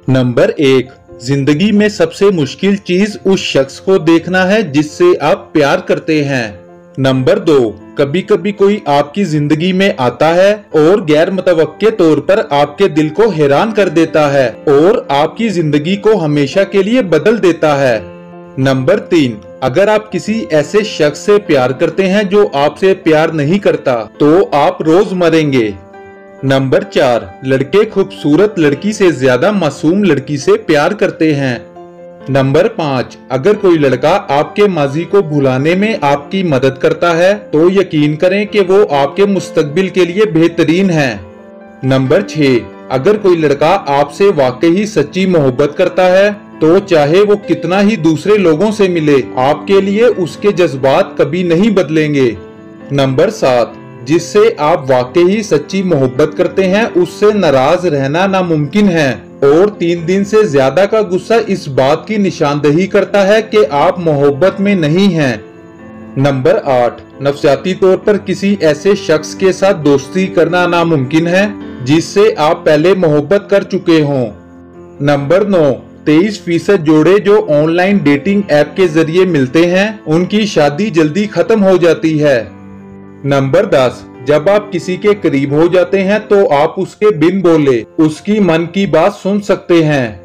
Number 1, जिंदगी में सबसे मुश्किल चीज उस शख्स को देखना है जिससे आप प्यार करते हैं। नंबर 2, कभी कभी कोई आपकी जिंदगी में आता है और गैर मुतवक्के तौर पर आपके दिल को हैरान कर देता है और आपकी जिंदगी को हमेशा के लिए बदल देता है। नंबर 3, अगर आप किसी ऐसे शख्स से प्यार करते हैं जो आपसे प्यार नहीं करता तो आप रोज मरेंगे। नंबर 4, लड़के खूबसूरत लड़की से ज्यादा मासूम लड़की से प्यार करते हैं। नंबर 5, अगर कोई लड़का आपके माजी को भुलाने में आपकी मदद करता है तो यकीन करें कि वो आपके मुस्तकबिल के लिए बेहतरीन है। नंबर 6, अगर कोई लड़का आपसे वाकई सच्ची मोहब्बत करता है तो चाहे वो कितना ही दूसरे लोगों से मिले, आपके लिए उसके जज्बात कभी नहीं बदलेंगे। नंबर 7, जिससे आप वाकई सच्ची मोहब्बत करते हैं उससे नाराज रहना नामुमकिन है और 3 दिन से ज्यादा का गुस्सा इस बात की निशानदही करता है कि आप मोहब्बत में नहीं हैं। नंबर 8, नफसियाती तौर पर किसी ऐसे शख्स के साथ दोस्ती करना नामुमकिन है जिससे आप पहले मोहब्बत कर चुके हों। नंबर 9, 23% जोड़े जो ऑनलाइन डेटिंग ऐप के जरिए मिलते हैं उनकी शादी जल्दी खत्म हो जाती है। नंबर 10, जब आप किसी के करीब हो जाते हैं तो आप उसके बिन बोले उसकी मन की बात सुन सकते हैं।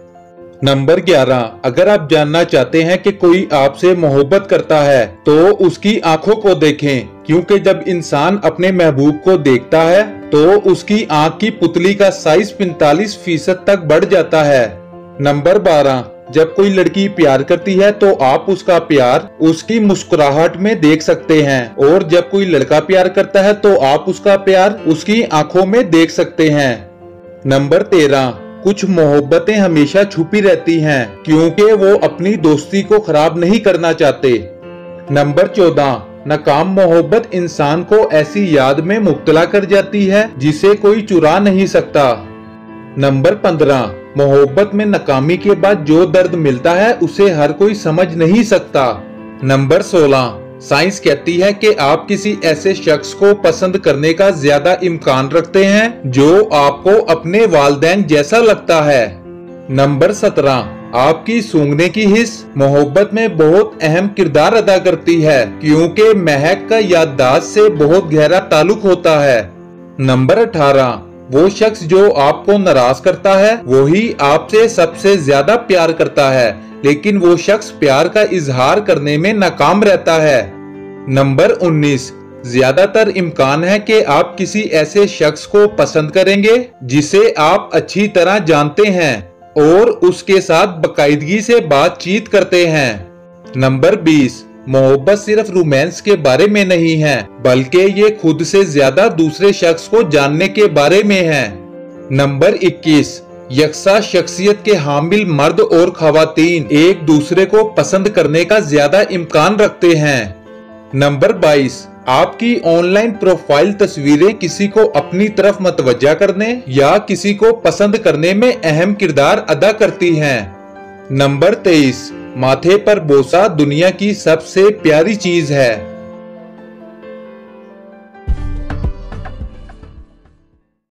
नंबर 11, अगर आप जानना चाहते हैं कि कोई आपसे मोहब्बत करता है तो उसकी आंखों को देखें, क्योंकि जब इंसान अपने महबूब को देखता है तो उसकी आंख की पुतली का साइज 45% तक बढ़ जाता है। नंबर 12, जब कोई लड़की प्यार करती है तो आप उसका प्यार उसकी मुस्कुराहट में देख सकते हैं और जब कोई लड़का प्यार करता है तो आप उसका प्यार उसकी आंखों में देख सकते हैं। नंबर 13, कुछ मोहब्बतें हमेशा छुपी रहती हैं क्योंकि वो अपनी दोस्ती को खराब नहीं करना चाहते। नंबर 14, नाकाम मोहब्बत इंसान को ऐसी याद में मुब्तला कर जाती है जिसे कोई चुरा नहीं सकता। नंबर 15, मोहब्बत में नाकामी के बाद जो दर्द मिलता है उसे हर कोई समझ नहीं सकता। नंबर 16, साइंस कहती है कि आप किसी ऐसे शख्स को पसंद करने का ज्यादा इम्कान रखते हैं जो आपको अपने वालिदैन जैसा लगता है। नंबर 17, आपकी सूंघने की हिस्स मोहब्बत में बहुत अहम किरदार अदा करती है क्योंकि महक का याददाश्त से बहुत गहरा ताल्लुक होता है। नंबर 18, वो शख्स जो आपको नाराज करता है वही आपसे सबसे ज्यादा प्यार करता है, लेकिन वो शख्स प्यार का इजहार करने में नाकाम रहता है। नंबर 19, ज्यादातर इम्कान है कि आप किसी ऐसे शख्स को पसंद करेंगे जिसे आप अच्छी तरह जानते हैं और उसके साथ बाकायदगी से बातचीत करते हैं। नंबर 20, मोहब्बत सिर्फ रोमांस के बारे में नहीं है बल्कि ये खुद से ज्यादा दूसरे शख्स को जानने के बारे में है। नंबर 21, यकसा शख्सियत के हामिल मर्द और खवातीन एक दूसरे को पसंद करने का ज्यादा इम्कान रखते हैं। नंबर 22, आपकी ऑनलाइन प्रोफाइल तस्वीरें किसी को अपनी तरफ मतवज्जा करने या किसी को पसंद करने में अहम किरदार अदा करती हैं। नंबर 23, माथे पर बोसा दुनिया की सबसे प्यारी चीज है।